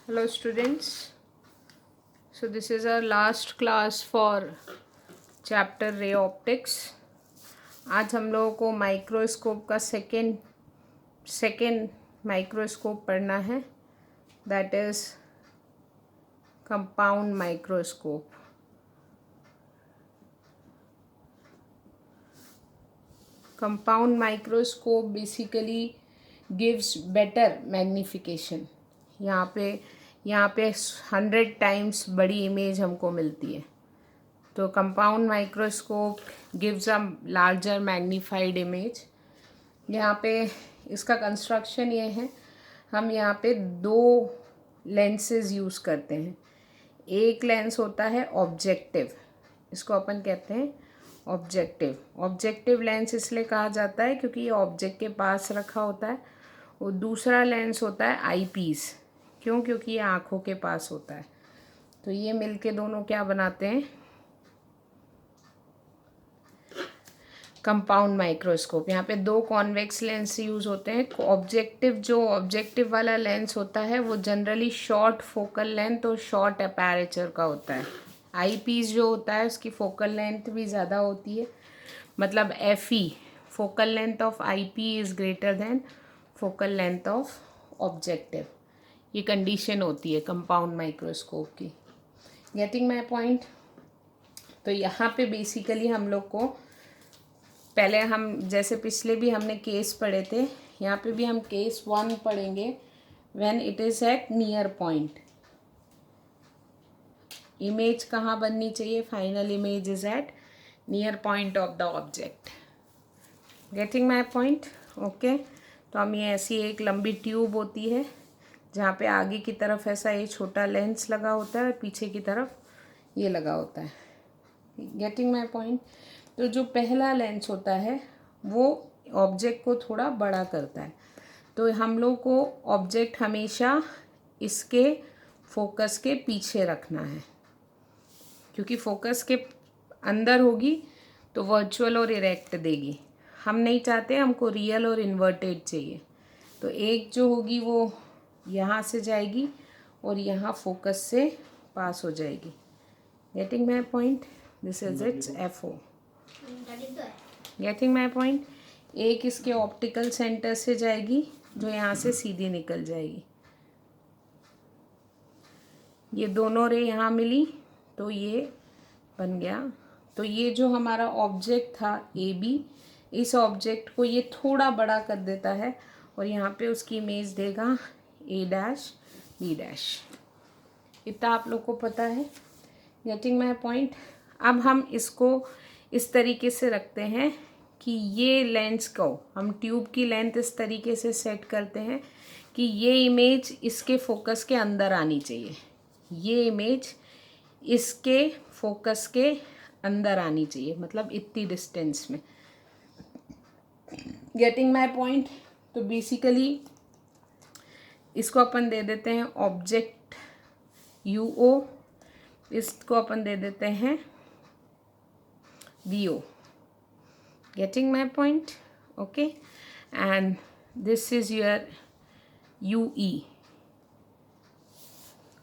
Hello students. So this is our last class for chapter ray optics. आज हम लोगों को माइक्रोस्कोप का सेकेंड माइक्रोस्कोप पढ़ना है, that is compound microscope. Compound microscope basically gives better magnification. यहाँ पे 100 टाइम्स बड़ी इमेज हमको मिलती है. तो compound microscope gives a larger magnified image. यहाँ पे इसका कंस्ट्रक्शन ये है, हम यहाँ पे 2 लेंसेज यूज़ करते हैं. एक लेंस होता है ऑब्जेक्टिव, इसको अपन कहते हैं ऑब्जेक्टिव लेंस इसलिए कहा जाता है क्योंकि ये ऑब्जेक्ट के पास रखा होता है. और दूसरा लेंस होता है आई पीस. क्यों? क्योंकि ये आँखों के पास होता है. तो ये मिलके दोनों क्या बनाते हैं? Compound microscope. यहाँ पे 2 कॉन्वेक्स लेंस यूज़ होते हैं. ऑब्जेक्टिव वाला लेंस होता है वो जनरली शॉर्ट फोकल लेंथ और शॉर्ट अपेरेचर का होता है. आई पीस जो होता है उसकी फोकल लेंथ भी ज़्यादा होती है, मतलब FE focal length of IP is greater than focal length of objective. ये कंडीशन होती है कंपाउंड माइक्रोस्कोप की. Getting my point? तो यहाँ पे बेसिकली हम लोग को पहले हम जैसे पिछले भी हमने केस पढ़े थे, यहाँ पे भी हम केस 1 पढ़ेंगे. When it is at near point, image कहाँ बननी चाहिए? Final image is at near point of the object. Getting my point? Okay. तो हम ये ऐसी एक लंबी ट्यूब होती है जहाँ पे आगे की तरफ ऐसा ये छोटा लेंस लगा होता है और पीछे की तरफ ये लगा होता है. Getting my point? तो जो पहला लेंस होता है वो ऑब्जेक्ट को थोड़ा बड़ा करता है. तो हम लोग को ऑब्जेक्ट हमेशा इसके फोकस के पीछे रखना है, क्योंकि फोकस के अंदर होगी तो वर्चुअल और इरेक्ट देगी. हम नहीं चाहते, हमको रियल और इन्वर्टेड चाहिए. तो एक जो होगी वो यहाँ से जाएगी और यहाँ फोकस से पास हो जाएगी. Getting my point? This is it's FO. Getting my point? एक इसके ऑप्टिकल सेंटर से जाएगी जो यहाँ से सीधी निकल जाएगी. ये दोनों रे यहाँ मिली तो ये बन गया. तो ये जो हमारा ऑब्जेक्ट था AB, इस ऑब्जेक्ट को ये थोड़ा बड़ा कर देता है और यहाँ पे उसकी इमेज देगा A', B'. इतना आप लोग को पता है. Getting my point? अब हम इसको इस तरीके से रखते हैं कि ये लेंस को हम ट्यूब की लेंथ इस तरीके से सेट करते हैं कि ये इमेज इसके फोकस के अंदर आनी चाहिए. ये इमेज इसके फोकस के अंदर आनी चाहिए, मतलब इतनी डिस्टेंस में. Getting my point? तो बेसिकली इसको अपन दे देते हैं ऑब्जेक्ट UO, इसको अपन दे देते हैं VO. Getting my point? Okay. And this is your UE,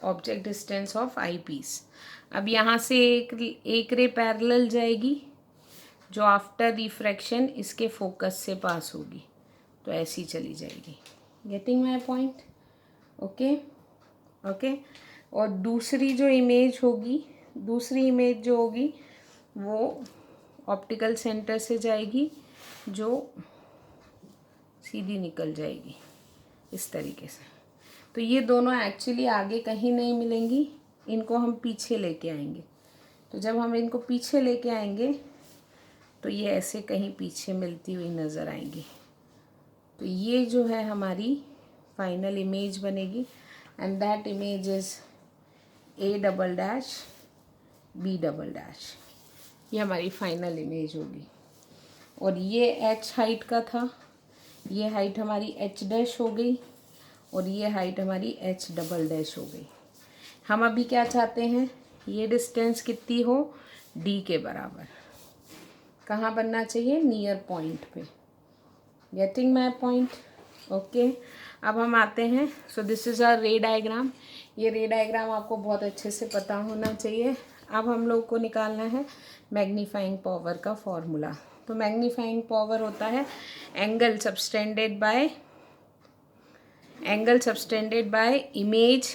object distance of eyepiece. अब यहाँ से एक रे पैरेलल जाएगी जो आफ्टर रिफ्रैक्शन इसके फोकस से पास होगी, तो ऐसी चली जाएगी. Getting my point? ओके. और दूसरी इमेज जो होगी वो ऑप्टिकल सेंटर से जाएगी जो सीधी निकल जाएगी इस तरीके से. तो ये दोनों एक्चुअली आगे कहीं नहीं मिलेंगी, इनको हम पीछे लेके आएंगे. तो जब हम इनको पीछे लेके आएंगे तो ये ऐसे कहीं पीछे मिलती हुई नज़र आएंगी. तो ये जो है हमारी फाइनल इमेज बनेगी. And that image is A', B'. ये हमारी फाइनल इमेज होगी. और ये H हाइट का था, ये हाइट हमारी H' हो गई और ये हाइट हमारी H'' हो गई. हम अभी क्या चाहते हैं? ये डिस्टेंस कितनी हो? D के बराबर. कहाँ बनना चाहिए? नियर पॉइंट पे. Getting my point? ओके. अब हम आते हैं. So this is our ray diagram. ये रे डायग्राम आपको बहुत अच्छे से पता होना चाहिए। अब हम लोग को निकालना है मैग्नीफाइंग पावर का फॉर्मूला। तो मैग्नीफाइंग पावर होता है angle subtended by image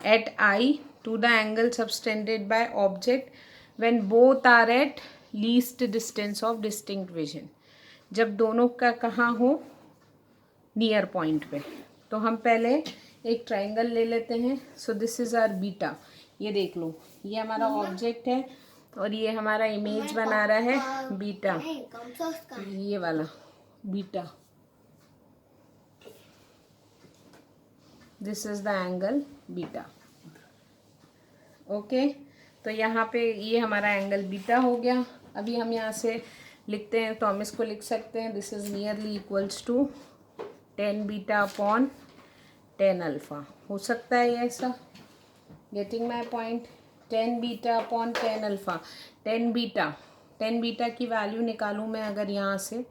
at eye to the angle subtended by object when both are at least distance of distinct vision. जब दोनों का कहाँ हो, नियर पॉइंट पे। तो हम पहले एक ट्राइंगल ले लेते हैं। So this is our beta. ये देख लो, ये हमारा ऑब्जेक्ट है और ये हमारा इमेज बना रहा है बीटा, ये वाला beta. This is the angle beta. Okay, तो यहाँ पे ये हमारा एंगल बीटा हो गया। अभी हम यहाँ से लिखते हैं, तो हम इसको लिख सकते हैं this is nearly equals to 10 beta upon 10 alpha. हो सकता है ऐसा, getting my point. 10 beta upon 10 alpha. 10 beta की वैल्यू निकालूँ मैं अगर यहाँ से,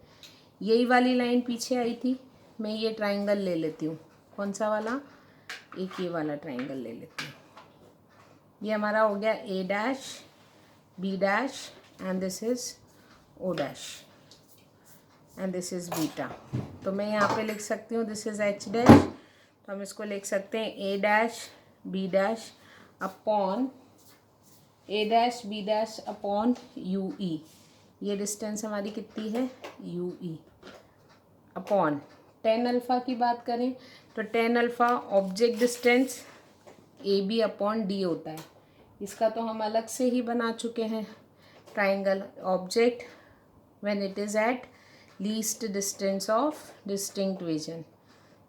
यही वाली लाइन पीछे आई थी, मैं ये ट्राइंगल ले लेती हूँ। कौन सा वाला? एक ये वाला ट्राइंगल ले लेती हूँ। ये हमारा हो गया A dash, B dash and this is O dash and this is beta. तो मैं यहाँ पे लिख सकती हूँ दिस इज एच डैश। तो हम इसको लिख सकते हैं A dash B dash upon A dash B dash upon U E. ये डिस्टेंस हमारी कितनी है? यू ई अपॉन 10 अल्फ़ा की बात करें तो 10 alpha object distance A B upon D होता है। इसका तो हम अलग से ही बना चुके हैं triangle object when it is eight least distance of distinct vision.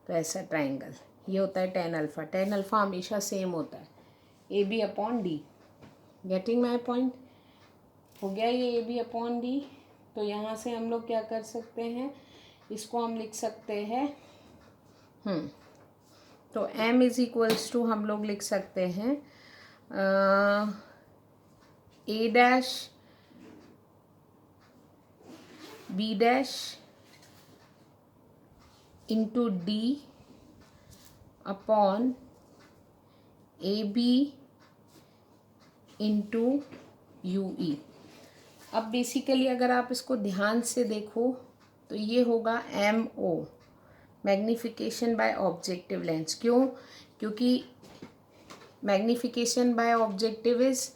तो ऐसा ट्राइंगल ये होता है 10 अल्फ़ा। 10 अल्फ़ा हमेशा सेम होता है A B upon D. Getting my point? हो गया ये ए बी अपॉन डी। तो यहाँ से हम लोग क्या कर सकते हैं, इसको हम लिख सकते हैं तो m इज इक्वल्स टू हम लोग लिख सकते हैं A dash B dash into D upon A B into U E. अब बेसिकली अगर आप इसको ध्यान से देखो तो ये होगा M O, magnification by objective lens. क्यों? क्योंकि magnification by objective is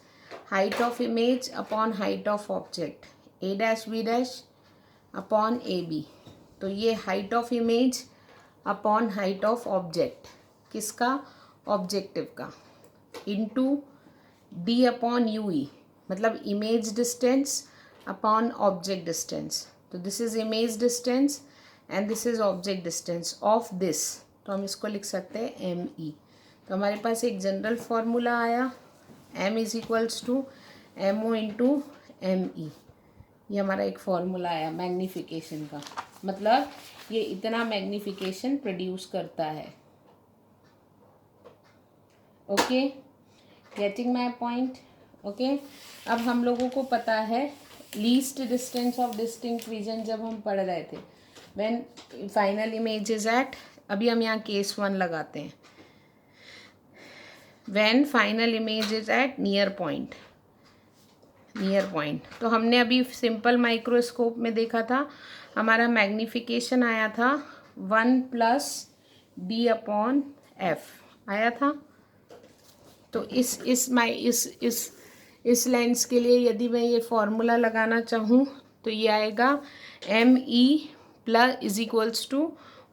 height of image upon height of object, A dash B dash upon A B. तो ये height of image upon height of object, किसका? Objective का, into D upon U E, मतलब image distance upon object distance. तो this is image distance and this is object distance of this. तो हम इसको लिख सकते हैं एम ई। तो हमारे पास एक जनरल फॉर्मूला आया, M is equals to M O into M E. ये हमारा एक फॉर्मूला आया मैग्नीफिकेशन का, मतलब ये इतना मैग्नीफिकेशन प्रोड्यूस करता है। Okay, getting my point? Okay, अब हम लोगों को पता है least distance of distinct vision जब हम पढ़ रहे थे, when final image is at, अभी हम यहाँ केस 1 लगाते हैं, when final image is at near point. तो हमने अभी सिंपल माइक्रोस्कोप में देखा था, हमारा मैग्नीफिकेशन आया था 1 + d/f आया था। तो इस लेंस के लिए यदि मैं ये फॉर्मूला लगाना चाहूँ तो ये आएगा ME is equals to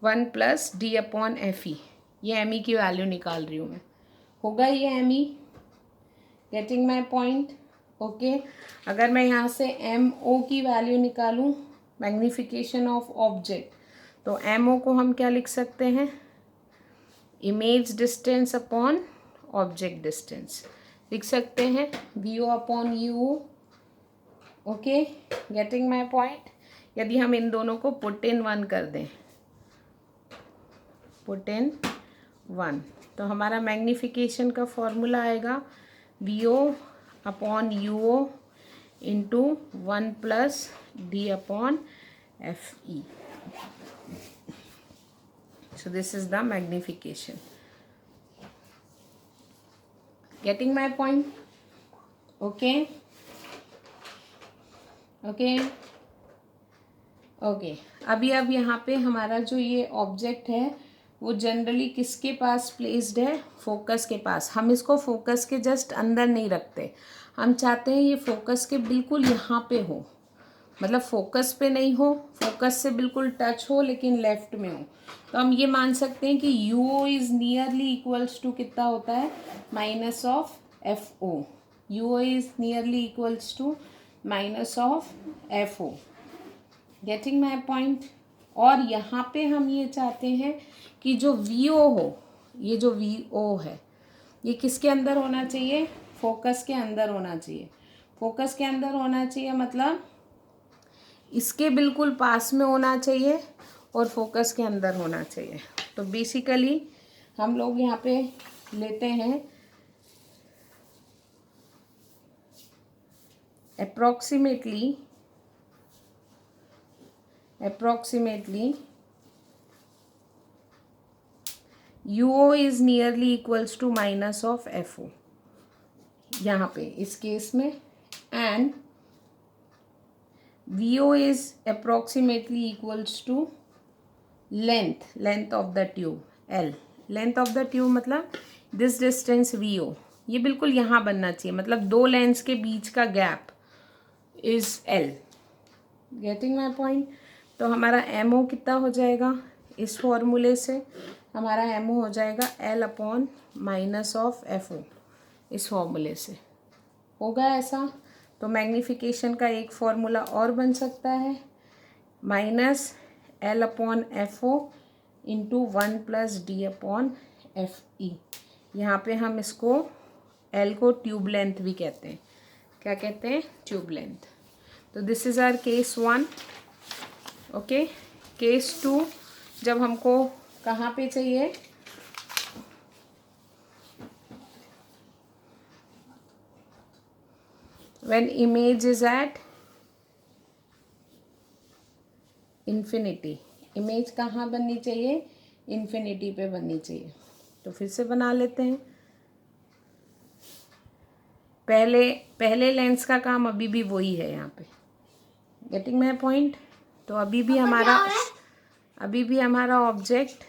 1 + d/fe। ये ME की वैल्यू निकाल रही हूँ मैं, होगा ये ME। Getting my point? Okay, अगर मैं यहाँ से MO की वैल्यू निकालूँ, मैग्नीफिकेशन ऑफ ऑब्जेक्ट, तो MO को हम क्या लिख सकते हैं? Image distance upon object distance लिख सकते हैं, VO upon UO। Okay, getting my point? यदि हम इन दोनों को पुट इन 1 कर दें, पुट इन 1, तो हमारा मैग्नीफिकेशन का फॉर्मूला आएगा VO upon UO into 1 + d/fe। So this is the magnification. Getting my point? Okay okay okay. अभी अब यहाँ पे हमारा जो ये ऑब्जेक्ट है वो जनरली किसके पास प्लेस्ड है? फोकस के पास। हम इसको फोकस के जस्ट अंदर नहीं रखते, हम चाहते हैं ये फोकस के बिल्कुल यहाँ पे हो, मतलब फोकस पे नहीं हो, फोकस से बिल्कुल टच हो लेकिन लेफ्ट में हो। तो हम ये मान सकते हैं कि U O is nearly equals to कितना होता है? Minus of F O. U O is nearly equals to minus of F O. Getting my point? और यहाँ पे हम ये चाहते हैं कि जो वी ओ हो, ये जो वी ओ है ये किसके अंदर होना चाहिए? फोकस के अंदर होना चाहिए। फोकस के अंदर होना चाहिए मतलब इसके बिल्कुल पास में होना चाहिए और फोकस के अंदर होना चाहिए। तो बेसिकली हम लोग यहाँ पे लेते हैं approximately UO is nearly equals to minus of FO यहाँ पे इस केस में, and VO is approximately equals to length of the tube L। Length of the tube मतलब दिस डिस्टेंस VO, ये बिल्कुल यहाँ बनना चाहिए, मतलब दो लेंस के बीच का gap is L। Getting my point? तो हमारा MO कितना हो जाएगा? इस फॉर्मूले से हमारा MO हो जाएगा L upon minus of FO, इस फॉर्मूले से होगा ऐसा। तो मैग्नीफिकेशन का एक फॉर्मूला और बन सकता है, minus L upon FO into 1 plus D upon FE। यहाँ पे हम इसको L को ट्यूब लेंथ भी कहते हैं। क्या कहते हैं? Tube length. तो this is our case 1। Okay, case 2 जब हमको कहाँ पे चाहिए? When image is at infinity। Image कहाँ बननी चाहिए? इन्फिनिटी पे बननी चाहिए। तो फिर से बना लेते हैं। पहले लेंस का काम अभी भी वही है यहाँ पे। Getting my point? तो अभी भी हमारा ऑब्जेक्ट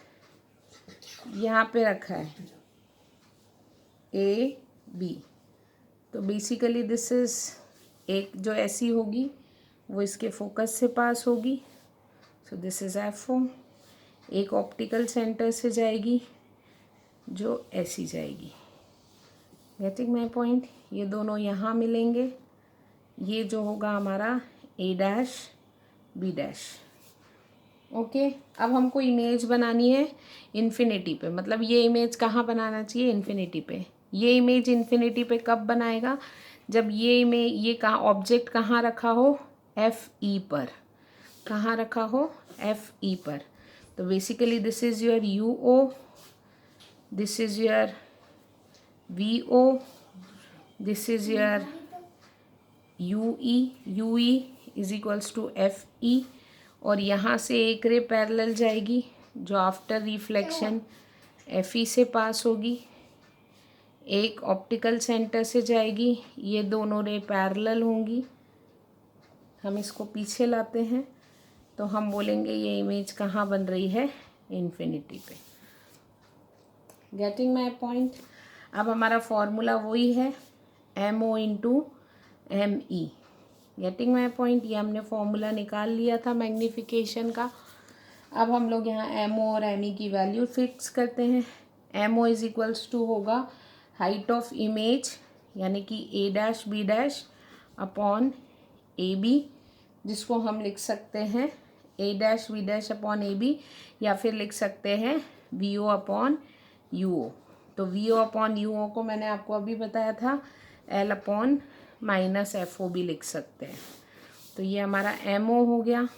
यहाँ पे रखा है AB। तो बेसिकली दिस इज एक जो ऐसी होगी वो इसके फोकस से पास होगी। सो दिस इज FO। एक ऑप्टिकल सेंटर से जाएगी जो ऐसी जाएगी। Getting my point? ये दोनों यहाँ मिलेंगे, ये जो होगा हमारा A' B'। ओके, अब हमको इमेज बनानी है इन्फिनिटी पे, मतलब ये इमेज कहाँ बनाना चाहिए? इन्फिनिटी पे। ये इमेज इन्फिनिटी पे कब बनाएगा? जब ये कहाँ ऑब्जेक्ट कहाँ रखा हो? FE पर। कहाँ रखा हो? FE पर। तो basically this is your UO, this is your VO, this is your UE is equals to FE। और यहाँ से एक रे पैरेलल जाएगी जो आफ्टर रिफ्लेक्शन FE से पास होगी, एक ऑप्टिकल सेंटर से जाएगी, ये दोनों रे पैरेलल होंगी। हम इसको पीछे लाते हैं तो हम बोलेंगे ये इमेज कहाँ बन रही है? इन्फिनिटी पे। Getting my point? अब हमारा फॉर्मूला वही है MO into ME। Getting my point? ये हमने फॉर्मूला निकाल लिया था मैग्नीफिकेशन का। अब हम लोग यहाँ MO और ME की वैल्यू फिक्स करते हैं। MO इज इक्वल्स टू होगा हाइट ऑफ इमेज यानी कि A' B' अपॉन AB, जिसको हम लिख सकते हैं A' B' अपॉन AB, या फिर लिख सकते हैं VO अपॉन UO। तो VO अपॉन UO को मैंने आपको अभी बताया था L अपॉन माइनस FO भी लिख सकते हैं। तो ये हमारा MO हो गया।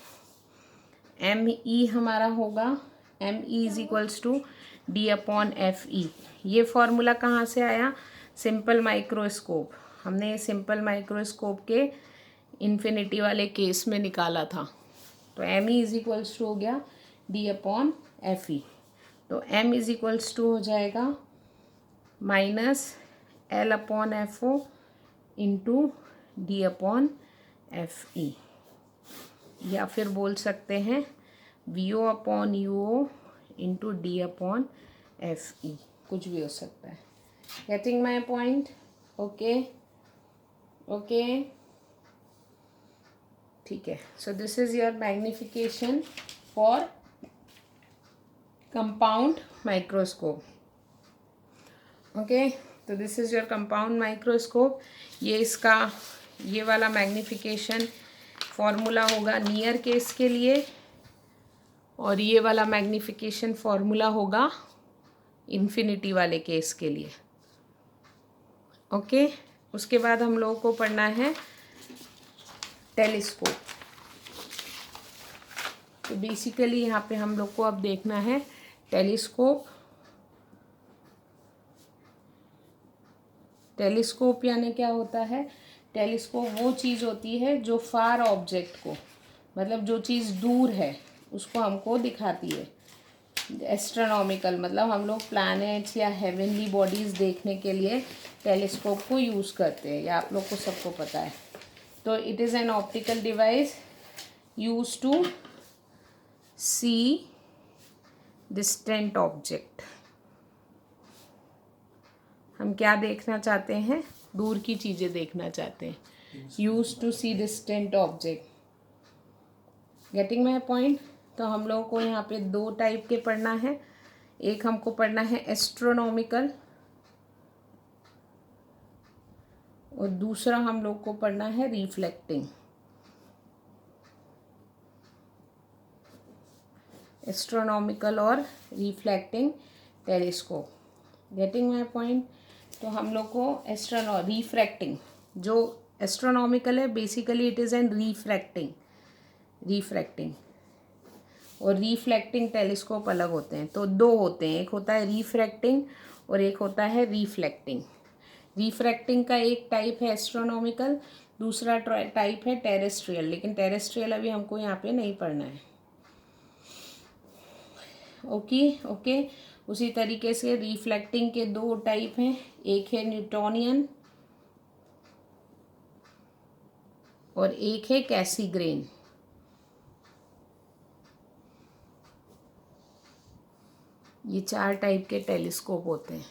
ME हमारा होगा ME is equals to D upon FE। ये फॉर्मूला कहाँ से आया? Simple microscope. हमने सिंपल माइक्रोस्कोप के इन्फिनिटी वाले केस में निकाला था। तो ME इज इक्वल्स टू हो गया D अपॉन FE। तो M इज इक्वल्स टू हो जाएगा minus L upon F O into D upon F E, या फिर बोल सकते हैं V O upon U O into D upon F E, कुछ भी हो सकता है। Getting my point? Okay okay, ठीक है। So this is your magnification for compound microscope. Okay, तो this is your compound microscope. ये वाला मैग्निफिकेशन फॉर्मूला होगा नियर केस के लिए, और ये वाला मैग्निफिकेशन फॉर्मूला होगा इन्फिनिटी वाले केस के लिए। ओके, उसके बाद हम लोगों को पढ़ना है टेलीस्कोप। तो बेसिकली यहाँ पे हम लोग को अब देखना है टेलीस्कोप। टेलीस्कोप यानी क्या होता है? टेलीस्कोप वो चीज़ होती है जो फार ऑब्जेक्ट को, मतलब जो चीज़ दूर है उसको हमको दिखाती है। एस्ट्रोनॉमिकल मतलब हम लोग प्लैनेट्स या हेवनली बॉडीज़ देखने के लिए टेलीस्कोप को यूज़ करते हैं, या आप लोग को सबको पता है। तो it is an optical device use to see distant object. हम क्या देखना चाहते हैं? दूर की चीज़ें देखना चाहते हैं। Use to see distant object. Getting my point? तो हम लोगों को यहाँ पे दो टाइप के पढ़ना है। एक हमको पढ़ना है एस्ट्रोनॉमिकल, और दूसरा हम लोग को पढ़ना है रिफ्लेक्टिंग। एस्ट्रोनॉमिकल और reflecting telescope. Getting my point? तो हम लोग को रिफ्रैक्टिंग, जो एस्ट्रोनॉमिकल है basically it is N refracting और रिफ्लेक्टिंग टेलीस्कोप अलग होते हैं। तो दो होते हैं, एक होता है रिफ्रैक्टिंग और एक होता है रिफ्लेक्टिंग। रिफ्रैक्टिंग का एक टाइप है एस्ट्रोनॉमिकल, दूसरा टाइप है टेरेस्ट्रियल, लेकिन टेरेस्ट्रियल अभी हमको यहाँ पे नहीं पढ़ना है। ओके। उसी तरीके से रिफ्लेक्टिंग के दो टाइप हैं, एक है न्यूटोनियन और एक है कैसीग्रेन। ये चार टाइप के टेलीस्कोप होते हैं।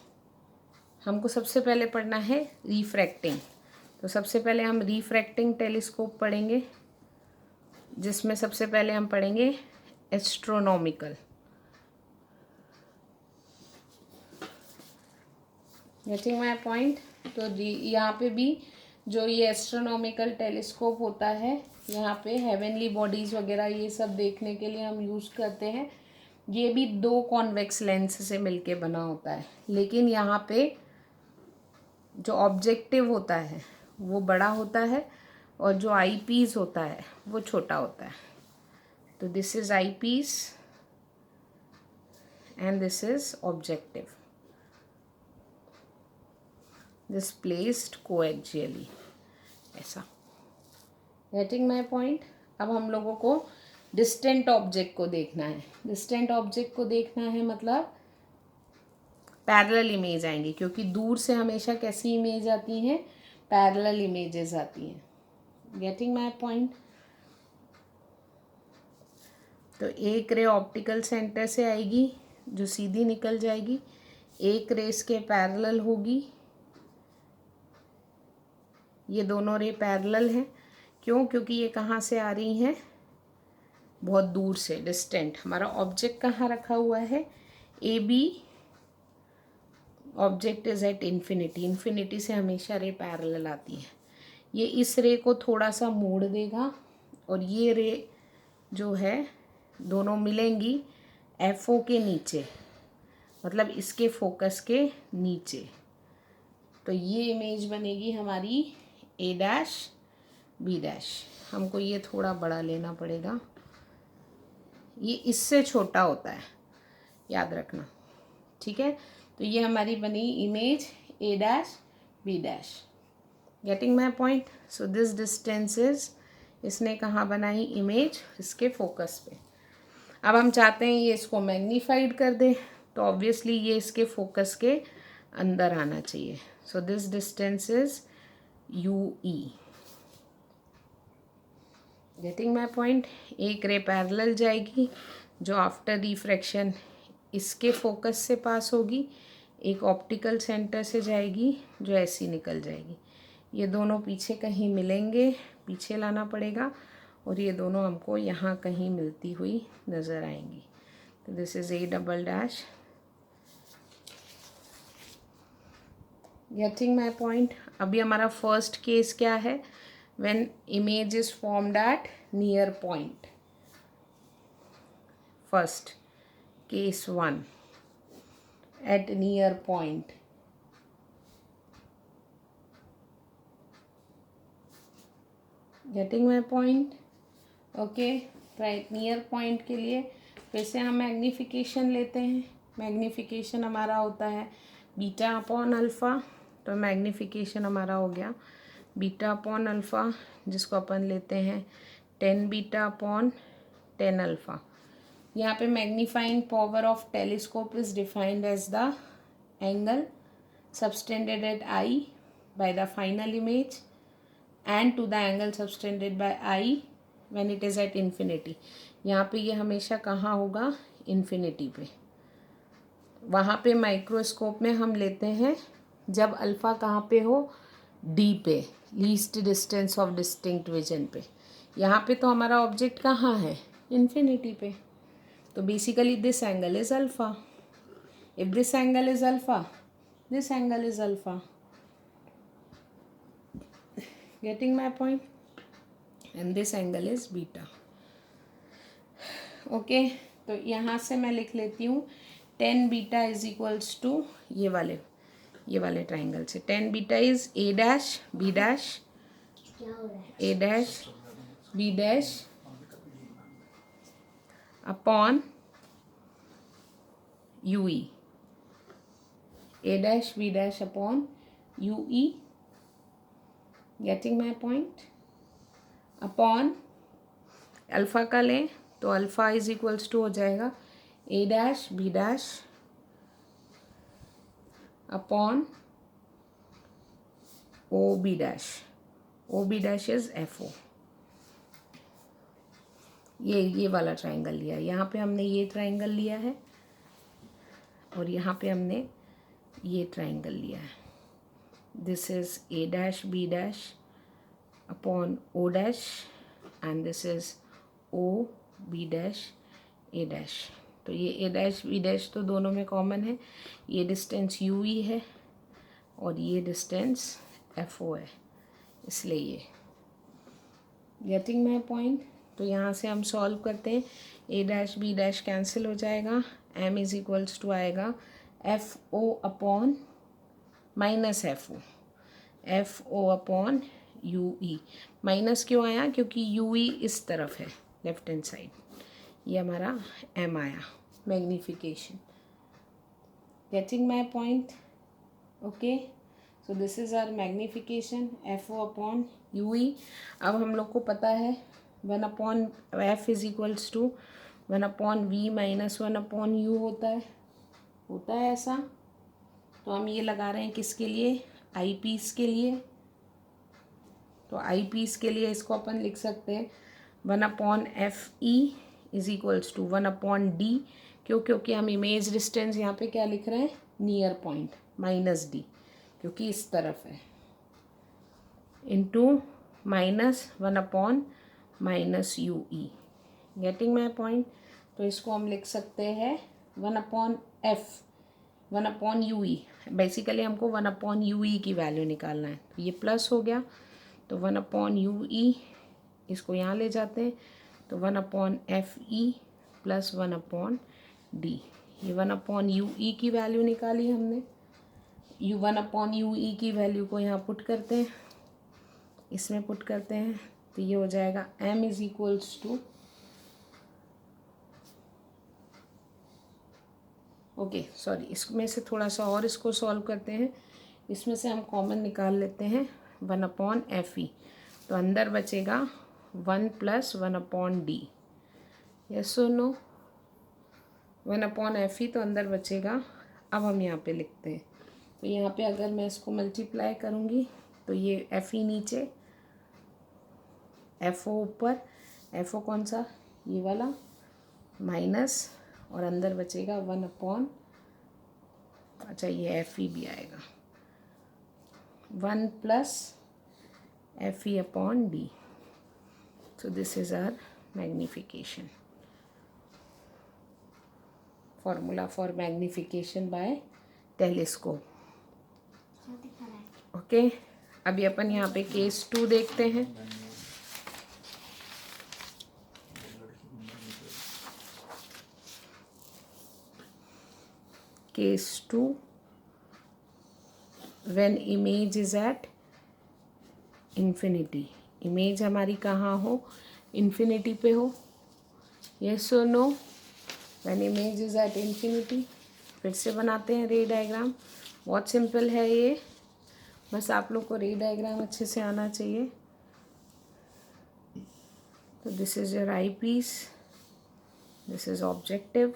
हमको सबसे पहले पढ़ना है रिफ्रैक्टिंग। तो सबसे पहले हम रिफ्रैक्टिंग टेलीस्कोप पढ़ेंगे, जिसमें सबसे पहले हम पढ़ेंगे एस्ट्रोनॉमिकल। Getting my point? तो यहाँ पे भी जो ये एस्ट्रोनॉमिकल टेलीस्कोप होता है, यहाँ पे हेवनली बॉडीज़ वगैरह ये सब देखने के लिए हम यूज़ करते हैं। ये भी दो कॉन्वेक्स लेंस से मिलके बना होता है, लेकिन यहाँ पे जो ऑब्जेक्टिव होता है वो बड़ा होता है और जो आई पीस होता है वो छोटा होता है। तो this is eyepiece and this is objective, this placed coaxially, ऐसा। Getting my point? अब हम लोगों को डिस्टेंट ऑब्जेक्ट को देखना है। डिस्टेंट ऑब्जेक्ट को देखना है मतलब पैरेलल इमेज आएंगी, क्योंकि दूर से हमेशा कैसी इमेज आती हैं? पैरेलल इमेजेस आती हैं। Getting my point? तो एक रे ऑप्टिकल सेंटर से आएगी जो सीधी निकल जाएगी, एक रे इसके पैरेलल होगी। ये दोनों रे पैरेलल हैं। क्यों? क्योंकि ये कहाँ से आ रही हैं? बहुत दूर से, डिस्टेंट। हमारा ऑब्जेक्ट कहाँ रखा हुआ है? A B object is at infinity. Infinity से हमेशा रे पैरेलल आती है। ये इस रे को थोड़ा सा मोड़ देगा और ये रे जो है दोनों मिलेंगी एफ ओ के नीचे, मतलब इसके फोकस के नीचे। तो ये इमेज बनेगी हमारी ए डैश बी डैश। हमको ये थोड़ा बड़ा लेना पड़ेगा, ये इससे छोटा होता है, याद रखना, ठीक है। तो ये हमारी बनी image A dash B dash. Getting my point? So this distance is, इसने कहाँ बनाई इमेज? इसके फोकस पे। अब हम चाहते हैं ये इसको मैग्नीफाइड कर दें, तो ऑब्वियसली ये इसके फोकस के अंदर आना चाहिए. सो this distance is UE. Getting my point. एक रे पैरेलल जाएगी जो आफ्टर रिफ्रैक्शन इसके फोकस से पास होगी, एक ऑप्टिकल सेंटर से जाएगी जो ऐसी निकल जाएगी. ये दोनों पीछे कहीं मिलेंगे, पीछे लाना पड़ेगा, और ये दोनों हमको यहाँ कहीं मिलती हुई नज़र आएंगी. तो this is A double dash. Getting my point. अभी हमारा फर्स्ट केस क्या है? When image is formed at near point. First case 1 at near point. Getting my point? Okay. Right. Near point के लिए फिर से हम मैग्नीफिकेशन लेते हैं. मैग्नीफिकेशन हमारा होता है बीटा अपॉन अल्फ़ा. तो मैग्नीफिकेशन हमारा हो गया बीटा अपॉन अल्फ़ा, जिसको अपन लेते हैं 10 बीटा अपॉन 10 अल्फ़ा. यहाँ पे magnifying power of telescope is defined as the angle subtended at I by the final image and to the angle subtended by I when it is at infinity. यहाँ पे ये हमेशा कहाँ होगा? Infinity पे. वहाँ पे माइक्रोस्कोप में हम लेते हैं जब अल्फ़ा कहाँ पे हो? D पे, least distance of distinct vision पे. यहाँ पे तो हमारा ऑब्जेक्ट कहाँ है? इन्फिनिटी पे. तो basically this angle is alpha. If this angle is alpha, this angle is alpha. Getting my point? And this angle is beta. Okay, तो यहाँ से मैं लिख लेती हूँ 10 बीटा इज इक्वल्स टू ये वाले ट्राइंगल से 10 beta is A dash B dash, A dash B dash upon UE. A dash B dash upon UE. Getting my point? Upon alpha का लें तो अल्फ़ा इज इक्वल्स टू हो जाएगा A dash B dash upon OB dash. OB dash is FO. ये वाला triangle लिया है. यहाँ पे हमने ये ट्राइंगल लिया है और यहाँ पे हमने ये ट्राइंगल लिया है. This is A dash B dash upon O dash and this is OB dash A dash. तो ये A डैश B डैश तो दोनों में कॉमन है. ये डिस्टेंस UE है और ये डिस्टेंस FO है, इसलिए ये. Getting my point? तो यहाँ से हम सॉल्व करते हैं. A dash B dash cancel हो जाएगा. M इज इक्वल्स टू आएगा FO upon minus FO upon UE. Minus क्यों आया? क्योंकि UE इस तरफ है, लेफ्ट हैंड साइड. ये हमारा M आया, magnification. Getting my point? Okay. So this is our magnification FO upon UE. अब हम लोग को पता है 1 upon F is equals to 1 upon V minus 1 upon U होता है ऐसा. तो हम ये लगा रहे हैं किसके लिए? आई पीस के लिए. तो आई पीस के लिए इसको अपन लिख सकते हैं 1 upon FE is equals to 1 upon D. क्योंकि हम इमेज डिस्टेंस यहाँ पे क्या लिख रहे हैं? नियर पॉइंट माइनस D, क्योंकि इस तरफ है, into minus 1 upon minus UE. Getting my point? तो इसको हम लिख सकते हैं 1 अपॉन UE. बेसिकली हमको 1 अपॉन UE की वैल्यू निकालना है. तो ये प्लस हो गया, तो 1 अपॉन UE इसको यहाँ ले जाते हैं, तो 1 upon FE plus 1 upon D. ये 1 अपॉन UE की वैल्यू निकाली हमने. 1 अपॉन UE की वैल्यू को यहाँ पुट करते हैं, इसमें पुट करते हैं, तो ये हो जाएगा M इज इक्वल्स टू इसमें से थोड़ा सा और इसको सॉल्व करते हैं. इसमें से हम कॉमन निकाल लेते हैं 1 अपॉन FE. तो अंदर बचेगा 1 प्लस 1 अपॉन D. यस और नो? 1 अपॉन FE तो अंदर बचेगा. अब हम यहाँ पे लिखते हैं तो यहाँ पे अगर मैं इसको मल्टीप्लाई करूँगी तो ये एफ ई नीचे, एफ ओ ऊपर, एफ ओ कौन सा, ये वाला, माइनस, और अंदर बचेगा 1/, अच्छा ये एफ ई भी आएगा, 1 + FE/D. So this is our magnification. Formula for magnification by telescope. Okay अभी अपन यहाँ पे केस 2 देखते हैं. Case 2, when image is at infinity. Image हमारी कहाँ हो, इन्फिनिटी पे हो, यस और no. When image is at infinity. फिर से बनाते हैं रे डायग्राम. बहुत सिंपल है ये, बस आप लोग को रे डायग्राम अच्छे से आना चाहिए. तो this is your eyepiece, this is objective.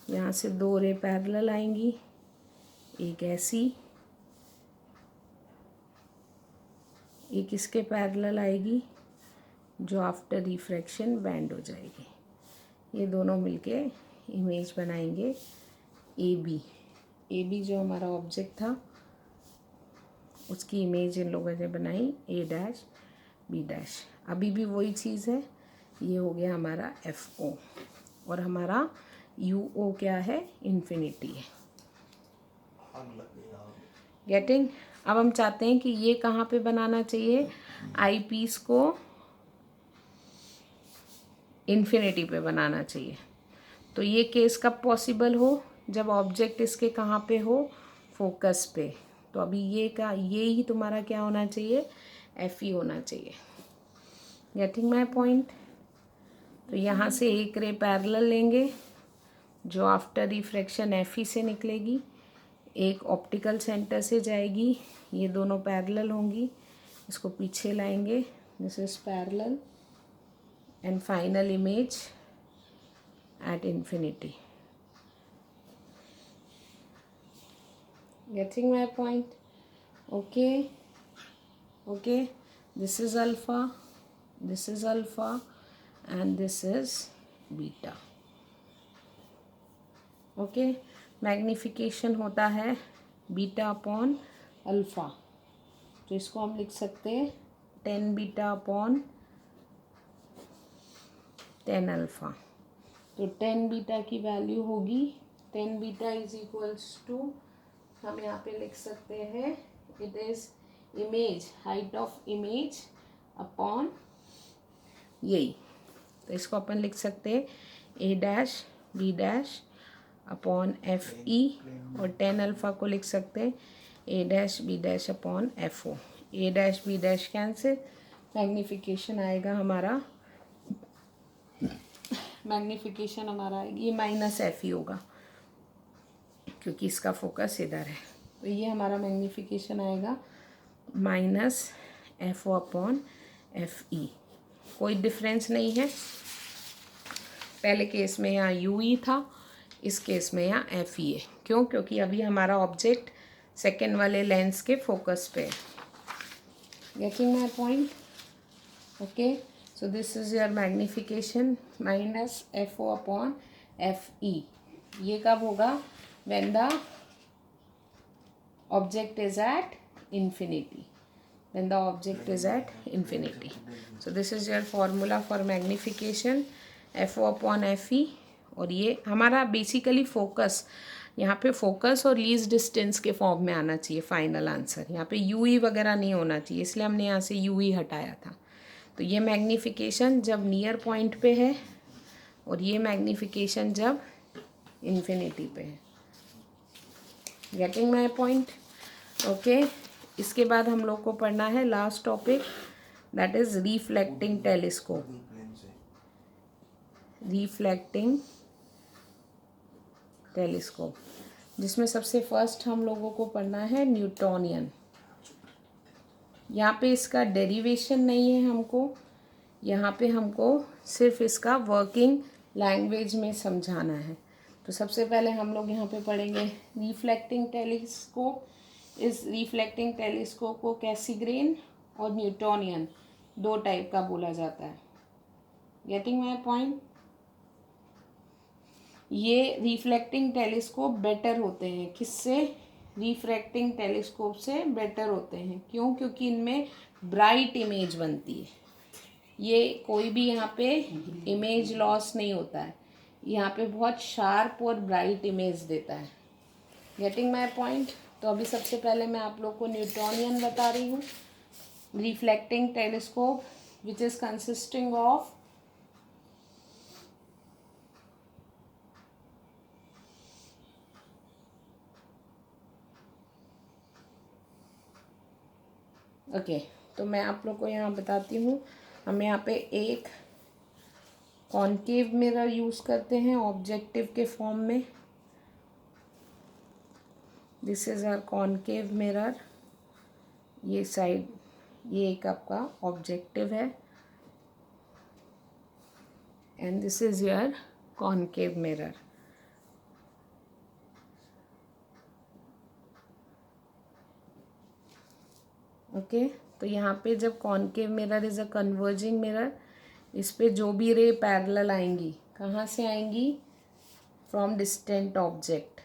यहाँ से 2 रे पैरेलल आएंगी, एक ऐसी, एक इसके पैरेलल आएगी जो आफ्टर रिफ्रैक्शन बैंड हो जाएगी. ये दोनों मिलके इमेज बनाएंगे ए बी. ए बी जो हमारा ऑब्जेक्ट था उसकी इमेज इन लोगों ने बनाई A' B'. अभी भी वही चीज़ है. ये हो गया हमारा FO और हमारा UO क्या है, इन्फिनिटी है. गेटिंग. अब हम चाहते हैं कि ये कहाँ पे बनाना चाहिए, आई पीस को इन्फिनिटी पे बनाना चाहिए. तो ये केस कब पॉसिबल हो, जब ऑब्जेक्ट इसके कहाँ पे हो, फोकस पे. तो अभी ये ही तुम्हारा क्या होना चाहिए, FE होना चाहिए. Getting my point. तो यहाँ से एक रे पैरेलल लेंगे जो आफ्टर रिफ्रैक्शन FE से निकलेगी, एक ऑप्टिकल सेंटर से जाएगी, ये दोनों पैरेलल होंगी, इसको पीछे लाएंगे, this is parallel, and final image at infinity. Getting my point. Okay this is alpha, this is alpha, and this is beta. Okay magnification होता है β/α. तो इसको हम लिख सकते हैं 10 β/10 α. तो 10 बीटा की वैल्यू होगी 10 बीटा = हम यहाँ पे लिख सकते हैं it is image, height of image upon यही. तो इसको अपन लिख सकते हैं A' B' अपॉन FE, और 10 अल्फ़ा को लिख सकते हैं A' B' upon FO. A' B' cancel, magnification आएगा हमारा, ये माइनस FE होगा क्योंकि इसका फोकस इधर है. तो ये हमारा मैग्नीफिकेशन आएगा -FO अपॉन FE. कोई डिफरेंस नहीं है. पहले केस में यहाँ UE था, इस केस में यहाँ FE है. क्यों? क्योंकि अभी हमारा ऑब्जेक्ट सेकेंड वाले लेंस के फोकस पे है. Getting my point. Okay so this is your magnification -FO upon FE. ये कब होगा, when the object is at infinity. When the object is at infinity. So this is your formula for magnification, FO upon FE. और ये हमारा basically focus, यहाँ पे focus और least distance के फॉर्म में आना चाहिए फाइनल आंसर. यहाँ पे UE वगैरह नहीं होना चाहिए, इसलिए हमने यहाँ से UE हटाया था. तो ये मैग्नीफिकेशन जब नियर पॉइंट पे है और ये मैग्नीफिकेशन जब इन्फिनिटी पे है. Getting my point. ओके इसके बाद हम लोग को पढ़ना है last topic, that is reflecting telescope. Reflecting telescope जिसमें सबसे फर्स्ट हम लोगों को पढ़ना है न्यूटोनियन. यहाँ पे इसका डेरिवेशन नहीं है हमको, यहाँ पे हमको सिर्फ इसका वर्किंग लैंग्वेज में समझाना है. तो सबसे पहले हम लोग यहाँ पे पढ़ेंगे रिफ्लेक्टिंग टेलीस्कोप। इस रिफ्लेक्टिंग टेलीस्कोप को कैसीग्रेन और न्यूटोनियन 2 टाइप का बोला जाता है। Getting my point. ये रिफ्लेक्टिंग टेलीस्कोप बेटर होते हैं, किससे? रिफ्रैक्टिंग टेलीस्कोप से बेटर होते हैं। क्यों? क्योंकि इनमें ब्राइट इमेज बनती है। ये कोई भी यहाँ पे इमेज लॉस नहीं होता है, यहाँ पे बहुत शार्प और ब्राइट इमेज देता है। Getting my point. तो अभी सबसे पहले मैं आप लोग को न्यूटोनियन बता रही हूँ। Reflecting telescope which is consisting of तो मैं आप लोग को यहाँ बताती हूँ। हम यहाँ पे एक कॉन्केव मिरर यूज़ करते हैं ऑब्जेक्टिव के फॉर्म में। This is our concave mirror. ये साइड, ये एक आपका ऑब्जेक्टिव है and this is your concave mirror. तो यहाँ पे जब concave mirror is a converging mirror, इस पे जो भी रे पैरेलल आएंगी, कहाँ से आएंगी? From distant object.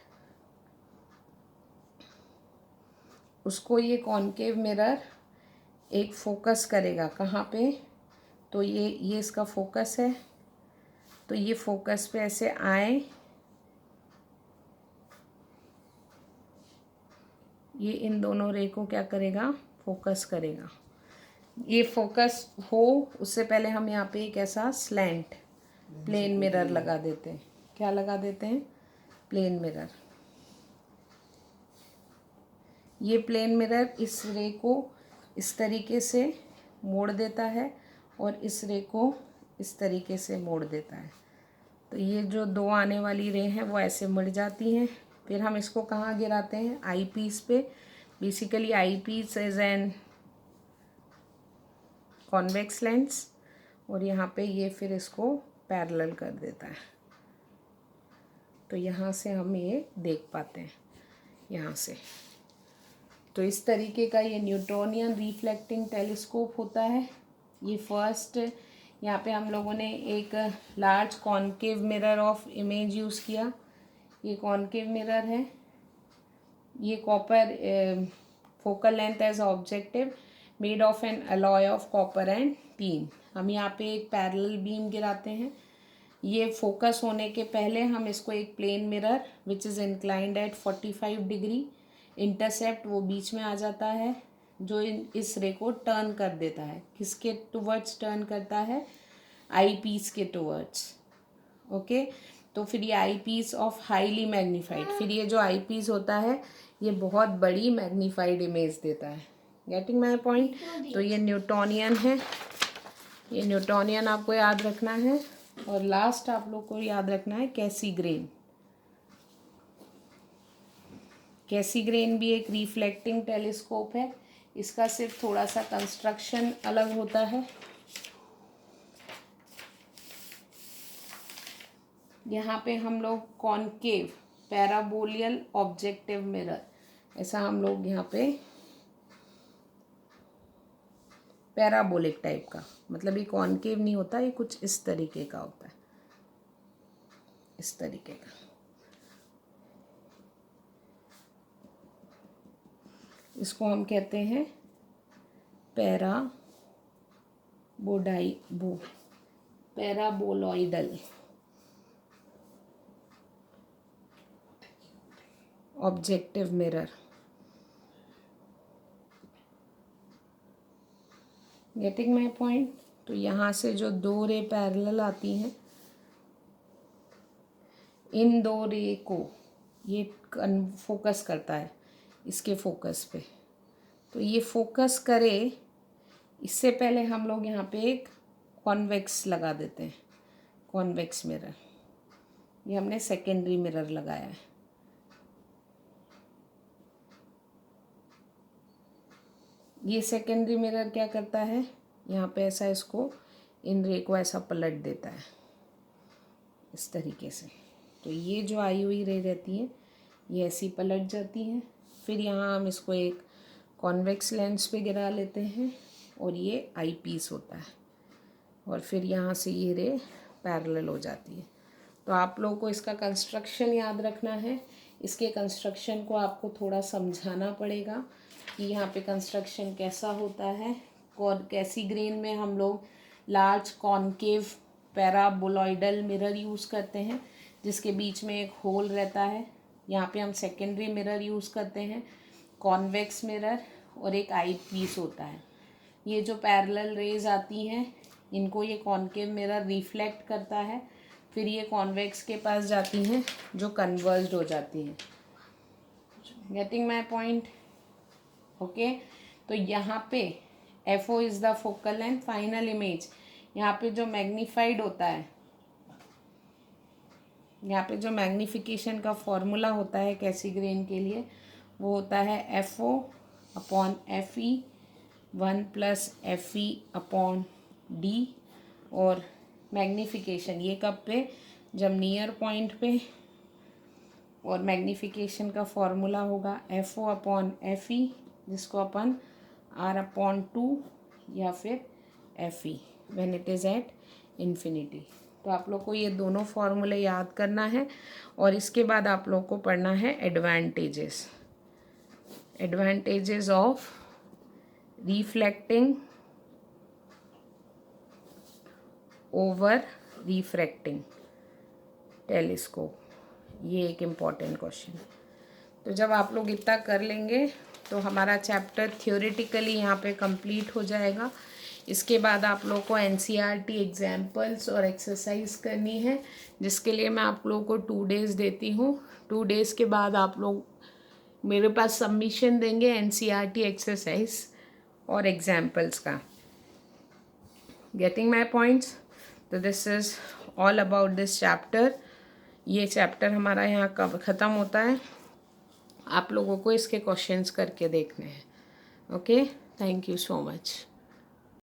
उसको ये कॉन्केव मिरर एक फोकस करेगा। कहाँ पे? तो ये इसका फोकस है। तो ये फोकस पे ऐसे आए, ये इन दोनों रे को क्या करेगा? फोकस करेगा। ये फोकस हो उससे पहले हम यहाँ पे एक ऐसा स्लैंट प्लेन मिरर लगा देते हैं। क्या लगा देते हैं? Plane mirror. ये प्लेन मिरर इस रे को इस तरीके से मोड़ देता है और इस रे को इस तरीके से मोड़ देता है। तो ये जो 2 आने वाली रे हैं वो ऐसे मुड़ जाती हैं। फिर हम इसको कहाँ गिराते हैं? आई पीस पे। Basically eyepiece is an convex lens और यहाँ पे ये फिर इसको पैरेलल कर देता है। तो यहाँ से हम ये देख पाते हैं यहाँ से। तो इस तरीके का ये न्यूटोनियन रिफ्लेक्टिंग टेलीस्कोप होता है। ये फर्स्ट यहाँ पे हम लोगों ने एक large concave mirror of image use किया। ये कॉन्केव मिरर है। ये copper focal length as objective made of an alloy of copper and tin. हम यहाँ पे एक पैरेलल बीम गिराते हैं। ये फोकस होने के पहले हम इसको एक plane mirror which is inclined at 45 degree, intercept वो बीच में आ जाता है, जो इस रे को टर्न कर देता है। किसके टुवर्ड्स टर्न करता है? आई पीस के टुवर्ड्स। तो फिर ये आई पीस ऑफ हाईली मैग्नीफाइड, फिर ये जो आई पीस होता है ये बहुत बड़ी मैग्नीफाइड इमेज देता है। Getting my point. तो ये न्यूटोनियन है। ये न्यूटोनियन आपको याद रखना है। और लास्ट आप लोग को याद रखना है कैसीग्रेन। कैसीग्रेन भी एक रिफ्लेक्टिंग टेलीस्कोप है। इसका सिर्फ थोड़ा सा कंस्ट्रक्शन अलग होता है। यहाँ पे हम लोग कॉन्केव पैराबोलियल ऑब्जेक्टिव मिरर, ऐसा हम लोग यहाँ पे पैराबोलिक टाइप का, मतलब ये कॉन्केव नहीं होता, ये कुछ इस तरीके का होता है, इस तरीके का। इसको हम कहते हैं paraboloidal objective mirror. Getting my point. तो यहाँ से जो 2 रे पैरेलल आती हैं, इन 2 रे को ये फोकस करता है इसके फोकस पे। तो ये फोकस करे इससे पहले हम लोग यहाँ पे एक कॉन्वेक्स लगा देते हैं, कॉन्वेक्स मिरर। ये हमने सेकेंडरी मिरर लगाया है। ये सेकेंडरी मिरर क्या करता है? यहाँ पे ऐसा इसको इन रे को ऐसा पलट देता है इस तरीके से। तो ये जो आई हुई रे रहती है ये ऐसी पलट जाती हैं। फिर यहाँ हम इसको एक कॉन्वेक्स लेंस पे गिरा लेते हैं और ये आई पीस होता है और फिर यहाँ से ये रे पैरेलल हो जाती है। तो आप लोगों को इसका कंस्ट्रक्शन याद रखना है। इसके कंस्ट्रक्शन को आपको थोड़ा समझाना पड़ेगा कि यहाँ पे कंस्ट्रक्शन कैसा होता है। कैसी ग्रेन में हम लोग large concave paraboloidal mirror use करते हैं जिसके बीच में एक होल रहता है। यहाँ पे हम सेकेंडरी मिरर यूज़ करते हैं, कॉन्वेक्स मिरर, और एक आई पीस होता है। ये जो पैरेलल रेज आती हैं इनको ये कॉनकेव मिरर रिफ्लेक्ट करता है, फिर ये कॉन्वेक्स के पास जाती हैं जो कन्वर्ज्ड हो जाती हैं। Getting my point? ओके, तो यहाँ पे FO is the focal length. Final image यहाँ पे जो मैग्नीफाइड होता है, यहाँ पे जो मैग्नीफिकेशन का फॉर्मूला होता है कैसी ग्रेन के लिए, वो होता है FO upon FE 1 + FE upon D। और मैग्नीफिकेशन ये कब पे, जब नियर पॉइंट पे, और मैग्नीफिकेशन का फॉर्मूला होगा FO अपॉन FE जिसको अपन R/2 या फिर FE when it is at infinity. तो आप लोग को ये दोनों फॉर्मूले याद करना है और इसके बाद आप लोग को पढ़ना है advantages of reflecting over refracting telescope. ये एक इम्पॉर्टेंट क्वेश्चन। तो जब आप लोग इतना कर लेंगे तो हमारा चैप्टर थ्योरेटिकली यहाँ पे कंप्लीट हो जाएगा। इसके बाद आप लोग को NCERT एग्जाम्पल्स और एक्सरसाइज करनी है जिसके लिए मैं आप लोगों को 2 डेज़ देती हूँ। 2 डेज़ के बाद आप लोग मेरे पास सबमिशन देंगे NCERT एक्सरसाइज और एग्जाम्पल्स का। Getting my points? तो this is all about this chapter. ये चैप्टर हमारा यहाँ कब ख़त्म होता है, आप लोगों को इसके क्वेश्चंस करके देखने हैं। Okay, thank you so much.